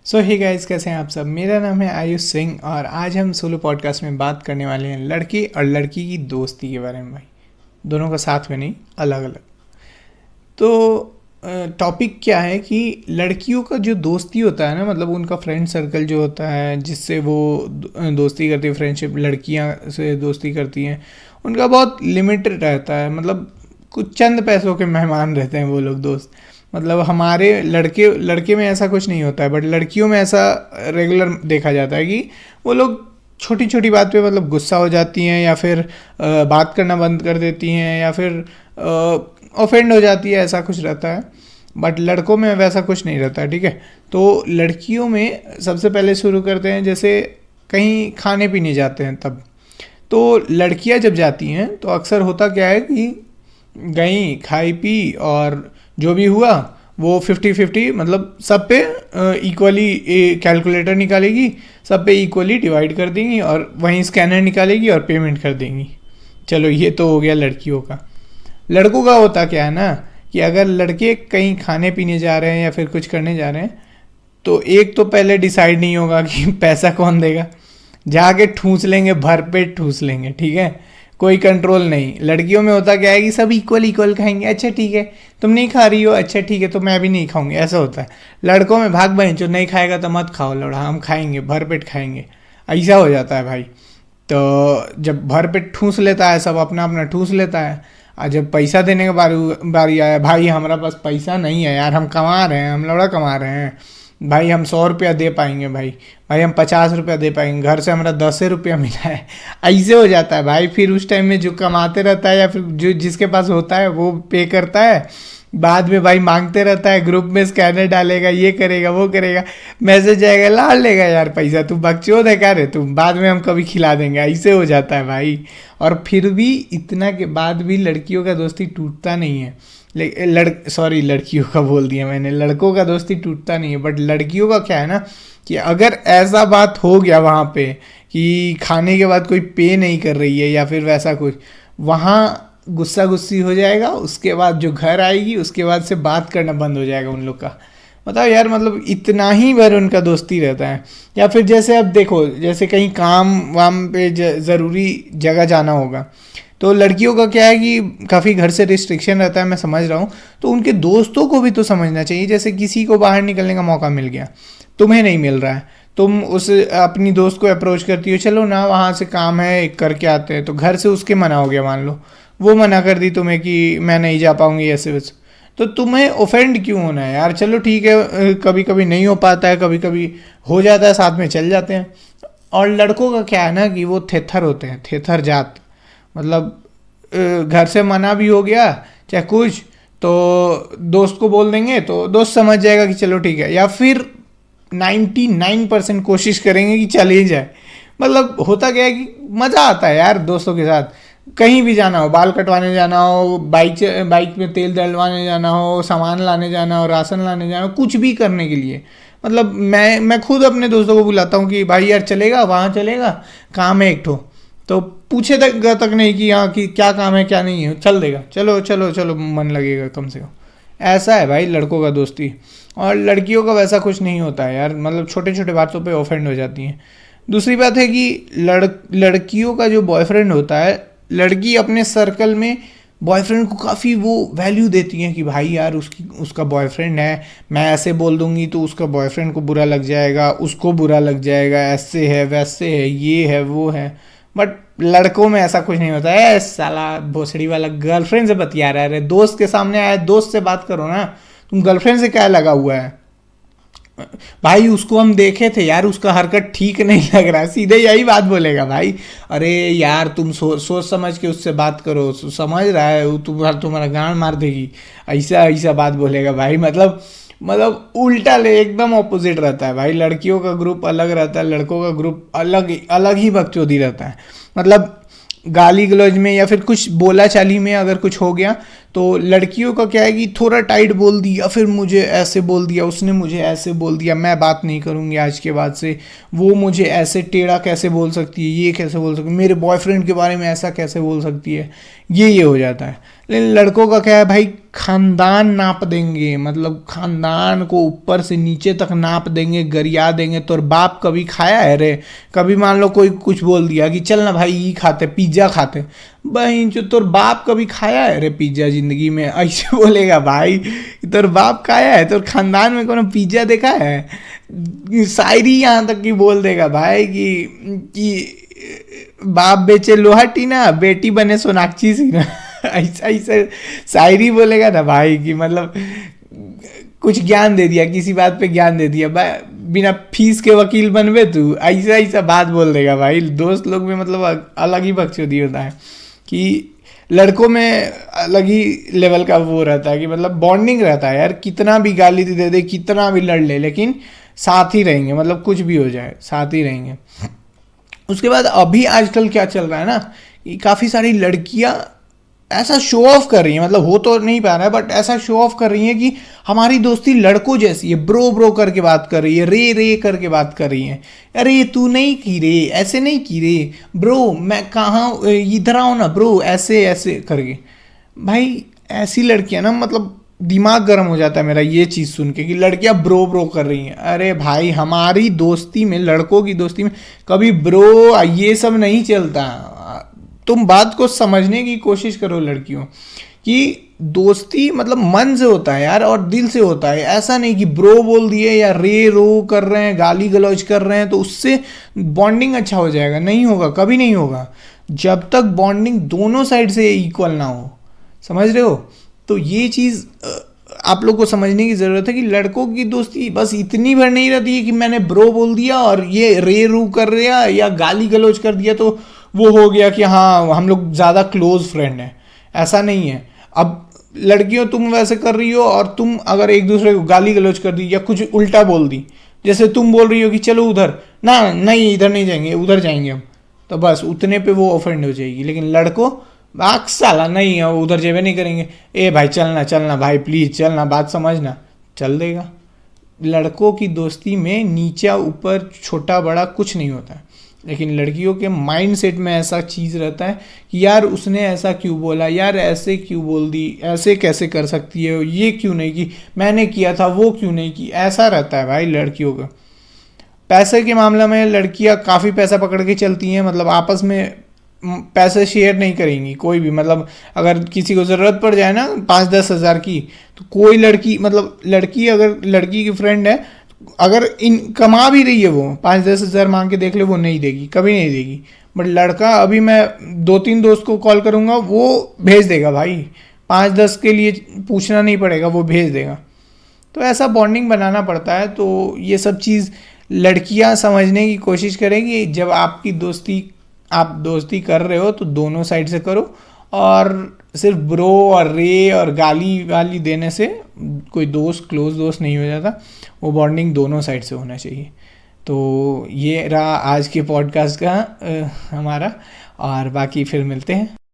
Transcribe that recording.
सो hey guys, कैसे हैं आप सब। मेरा नाम है आयुष सिंह और आज हम सोलो पॉडकास्ट में बात करने वाले हैं लड़के और लड़की की दोस्ती के बारे में। भाई दोनों का साथ में नहीं, अलग अलग। तो टॉपिक क्या है कि लड़कियों का जो दोस्ती होता है ना, मतलब उनका फ्रेंड सर्कल जो होता है जिससे वो दोस्ती करती है, फ्रेंडशिप लड़कियां से दोस्ती करती हैं, उनका बहुत लिमिटेड रहता है। मतलब कुछ चंद पैसों के मेहमान रहते हैं वो लोग दोस्त। मतलब हमारे लड़के में ऐसा कुछ नहीं होता है, बट लड़कियों में ऐसा रेगुलर देखा जाता है कि वो लोग छोटी छोटी बात पे मतलब गुस्सा हो जाती हैं, या फिर बात करना बंद कर देती हैं, या फिर ऑफेंड हो जाती है, ऐसा कुछ रहता है। बट लड़कों में वैसा कुछ नहीं रहता है, ठीक है। तो लड़कियों में सबसे पहले शुरू करते हैं, जैसे कहीं खाने पीने जाते हैं तब। तो लड़कियां जब जाती हैं तो अक्सर होता क्या है कि गई, खाई पी, और जो भी हुआ वो 50-50, मतलब सब पे इक्वली कैलकुलेटर निकालेगी, सब पे इक्वली डिवाइड कर देंगी और वहीं स्कैनर निकालेगी और पेमेंट कर देंगी। चलो ये तो हो गया लड़कियों का। लड़कों का होता क्या है ना कि अगर लड़के कहीं खाने पीने जा रहे हैं या फिर कुछ करने जा रहे हैं, तो एक तो पहले डिसाइड नहीं होगा कि पैसा कौन देगा, जाके ठूस लेंगे, भरपेट ठूस लेंगे, ठीक है। कोई कंट्रोल नहीं। लड़कियों में होता क्या है कि सब इक्वल इक्वल खाएंगे, अच्छा ठीक है तुम नहीं खा रही हो, अच्छा ठीक है तो मैं भी नहीं खाऊंगी, ऐसा होता है। लड़कों में भाग बहन, जो नहीं खाएगा तो मत खाओ लौड़ा, हम खाएंगे, भरपेट खाएंगे, ऐसा हो जाता है भाई। तो जब भरपेट ठूस लेता है, सब अपना अपना ठूस लेता है, और जब पैसा देने का बारी आया, भाई हमारा पास पैसा नहीं है यार, हम कमा रहे हैं, हम लौड़ा कमा रहे हैं भाई, हम 100 रुपया दे पाएंगे भाई हम 50 रुपया दे पाएंगे, घर से हमारा 10 रुपया मिला है, ऐसे हो जाता है भाई। फिर उस टाइम में जो कमाते रहता है या फिर जो जिसके पास होता है वो पे करता है, बाद में भाई मांगते रहता है, ग्रुप में स्कैनर डालेगा, ये करेगा वो करेगा, मैसेज आएगा, ला लेगा यार पैसा, तू बकचोद है क्या रे तू, बाद में हम कभी खिला देंगे, ऐसे हो जाता है भाई। और फिर भी इतना के बाद भी लड़कियों का दोस्ती टूटता नहीं है। लड़कियों का बोल दिया मैंने, लड़कों का दोस्ती टूटता नहीं है। बट लड़कियों का क्या है ना कि अगर ऐसा बात हो गया वहाँ पे कि खाने के बाद कोई पे नहीं कर रही है या फिर वैसा कुछ, वहाँ गुस्सा गुस्सी हो जाएगा। उसके बाद जो घर आएगी उसके बाद से बात करना बंद हो जाएगा उन लोग का। बताओ यार, मतलब इतना ही भर उनका दोस्ती रहता है। या फिर जैसे अब देखो, जैसे कहीं काम वाम पे ज़रूरी जगह जाना होगा, तो लड़कियों का क्या है कि काफ़ी घर से रिस्ट्रिक्शन रहता है, मैं समझ रहा हूँ। तो उनके दोस्तों को भी तो समझना चाहिए। जैसे किसी को बाहर निकलने का मौका मिल गया, तुम्हें नहीं मिल रहा है, तुम उस अपनी दोस्त को अप्रोच करती हो, चलो ना वहाँ से काम है करके आते हैं। तो घर से उसके मना हो गया, मान लो वो मना कर दी तुम्हें कि मैं नहीं जा पाऊँगी ऐसे वैसे, तो तुम्हें ऑफेंड क्यों होना है यार। चलो ठीक है, कभी कभी नहीं हो पाता है, कभी कभी हो जाता है, साथ में चल जाते हैं। और लड़कों का क्या है ना कि वो थेथर होते हैं, थेथर जात। मतलब घर से मना भी हो गया चाहे कुछ, तो दोस्त को बोल देंगे तो दोस्त समझ जाएगा कि चलो ठीक है, या फिर 99% कोशिश करेंगे कि चल ही जाए। मतलब होता क्या है कि मज़ा आता है यार दोस्तों के साथ। कहीं भी जाना हो, बाल कटवाने जाना हो, बाइक में तेल डलवाने जाना हो, सामान लाने जाना हो, राशन लाने जाना हो, कुछ भी करने के लिए, मतलब मैं खुद अपने दोस्तों को बुलाता हूँ कि भाई यार चलेगा, वहाँ चलेगा, काम है एक ठो, तो पूछे तक नहीं कि हाँ कि क्या काम है क्या नहीं है, चल देगा, चलो चलो चलो, मन लगेगा कम से कम। ऐसा है भाई लड़कों का दोस्ती। और लड़कियों का वैसा कुछ नहीं होता है यार, मतलब छोटे छोटे बातों पे ऑफेंड हो जाती हैं। दूसरी बात है कि लड़कियों का जो बॉयफ्रेंड होता है, लड़की अपने सर्कल में बॉयफ्रेंड को काफ़ी वो वैल्यू देती हैं कि भाई यार उसका बॉयफ्रेंड है, मैं ऐसे बोल दूंगी तो उसका बॉयफ्रेंड को बुरा लग जाएगा, उसको बुरा लग जाएगा, ऐसे है वैसे है, ये है वो है। बट लड़कों में ऐसा कुछ नहीं होता है। साला भोसड़ी वाला गर्लफ्रेंड से बतिया रहा है, दोस्त के सामने आया, दोस्त से बात करो ना, तुम गर्लफ्रेंड से क्या लगा हुआ है भाई। उसको हम देखे थे यार, उसका हरकत ठीक नहीं लग रहा है, सीधे यही बात बोलेगा भाई। अरे यार तुम सोच समझ के उससे बात करो, समझ रहा है वो तुम्हारा गांड मार देगी, ऐसा ऐसा बात बोलेगा भाई। मतलब उल्टा ले, एकदम ऑपोजिट रहता है भाई। लड़कियों का ग्रुप अलग रहता है, लड़कों का ग्रुप अलग ही बकचोदी रहता है। मतलब गाली गलौज में या फिर कुछ बोला चाली में अगर कुछ हो गया तो लड़कियों का क्या है कि थोड़ा टाइट बोल दिया, फिर मुझे ऐसे बोल दिया, उसने मुझे ऐसे बोल दिया, मैं बात नहीं करूँगी आज के बाद से, वो मुझे ऐसे टेढ़ा कैसे बोल सकती है, ये कैसे बोल सकती है, मेरे बॉयफ्रेंड के बारे में ऐसा कैसे बोल सकती है, ये हो जाता है। लेकिन लड़कों का क्या है भाई, खानदान नाप देंगे, मतलब खानदान को ऊपर से नीचे तक नाप देंगे, गरिया देंगे। तो बाप कभी खाया है रे? कभी मान लो कोई कुछ बोल दिया कि चल ना भाई ये खाते, पिज्ज़ा खाते, भाई जो तोर बाप कभी खाया है रे पिज्ज़ा जिंदगी में? ऐसे बोलेगा भाई, तोर बाप खाया है? तोर खानदान में कोनो पिज्ज़ा देखा है? शायरी यहाँ तक की बोल देगा भाई कि बाप बेचे लोहा टीना, बेटी बने सोनाक्षी सिन्हा। ऐसा ऐसा शायरी बोलेगा ना भाई कि मतलब कुछ ज्ञान दे दिया, किसी बात पे ज्ञान दे दिया, बिना फीस के वकील बनवे तू, ऐसा ऐसा बात बोल देगा भाई। दोस्त लोग में मतलब अलग ही बकचोदी होता है कि लड़कों में अलग ही लेवल का वो रहता है कि मतलब बॉन्डिंग रहता है यार, कितना भी गाली दे दे, कितना भी लड़ ले, लेकिन साथ ही रहेंगे, मतलब कुछ भी हो जाए साथ ही रहेंगे। उसके बाद अभी आजकल क्या चल रहा है ना कि काफ़ी सारी लड़कियां ऐसा शो ऑफ कर रही हैं, मतलब हो तो नहीं पा रहा है बट ऐसा शो ऑफ कर रही हैं कि हमारी दोस्ती लड़कों जैसी है, ब्रो ब्रो करके बात कर रही है, रे रे करके बात कर रही है। अरे तू नहीं की रे, ऐसे नहीं की रे ब्रो, मैं कहाँ, इधर आओ ना ब्रो, ऐसे ऐसे करके। भाई ऐसी लड़कियां ना, मतलब दिमाग गर्म हो जाता है मेरा ये चीज़ सुन के कि लड़कियां ब्रो ब्रो कर रही हैं। अरे भाई हमारी दोस्ती में, लड़कों की दोस्ती में कभी ब्रो ये सब नहीं चलता। तुम बात को समझने की कोशिश करो लड़कियों, कि दोस्ती मतलब मन से होता है यार, और दिल से होता है। ऐसा नहीं कि ब्रो बोल दिए या रे रो कर रहे हैं, गाली गलौज कर रहे हैं तो उससे बॉन्डिंग अच्छा हो जाएगा, नहीं होगा, कभी नहीं होगा जब तक बॉन्डिंग दोनों साइड से इक्वल ना हो। समझ रहे हो? तो ये चीज़ आप लोग को समझने की ज़रूरत है कि लड़कों की दोस्ती बस इतनी भर नहीं रहती है कि मैंने ब्रो बोल दिया और ये रे रू कर दिया या गाली गलौज कर दिया तो वो हो गया कि हाँ हम लोग ज़्यादा क्लोज फ्रेंड हैं। ऐसा नहीं है। अब लड़कियों तुम वैसे कर रही हो और तुम अगर एक दूसरे को गाली गलौज कर दी या कुछ उल्टा बोल दी, जैसे तुम बोल रही हो कि चलो उधर ना, नहीं इधर नहीं जाएंगे, उधर जाएंगे हम, तो बस उतने पे वो ऑफेंड हो जाएगी। लेकिन लड़कों बाक साला नहीं है, उधर जेबे नहीं करेंगे, ए भाई चलना चलना भाई प्लीज़ चलना, बात समझना, चल देगा। लड़कों की दोस्ती में नीचा ऊपर छोटा बड़ा कुछ नहीं होता है, लेकिन लड़कियों के माइंड सेट में ऐसा चीज़ रहता है कि यार उसने ऐसा क्यों बोला, यार ऐसे क्यों बोल दी, ऐसे कैसे कर सकती है, ये क्यों नहीं की, मैंने किया था वो क्यों नहीं की, ऐसा रहता है भाई लड़कियों का। पैसे के मामले में लड़कियां काफ़ी पैसा पकड़ के चलती हैं, मतलब आपस में पैसे शेयर नहीं करेंगी कोई भी। मतलब अगर किसी को ज़रूरत पड़ जाए ना 5-10 हज़ार की, तो कोई लड़की, मतलब लड़की अगर लड़की की फ्रेंड है, अगर इन कमा भी रही है वो 5-10 हज़ार मांग के देख ले, वो नहीं देगी, कभी नहीं देगी। बट लड़का, अभी मैं 2-3 दोस्त को कॉल करूँगा, वो भेज देगा भाई, 5-10 के लिए पूछना नहीं पड़ेगा, वो भेज देगा। तो ऐसा बॉन्डिंग बनाना पड़ता है। तो ये सब चीज़ लड़कियां समझने की कोशिश करेंगी। जब आपकी दोस्ती, आप दोस्ती कर रहे हो तो दोनों साइड से करो, और सिर्फ ब्रो और रे और गाली वाली देने से कोई दोस्त क्लोज दोस्त नहीं हो जाता। वो बॉन्डिंग दोनों साइड से होना चाहिए। तो ये रहा आज के पॉडकास्ट का हमारा, और बाकी फिर मिलते हैं।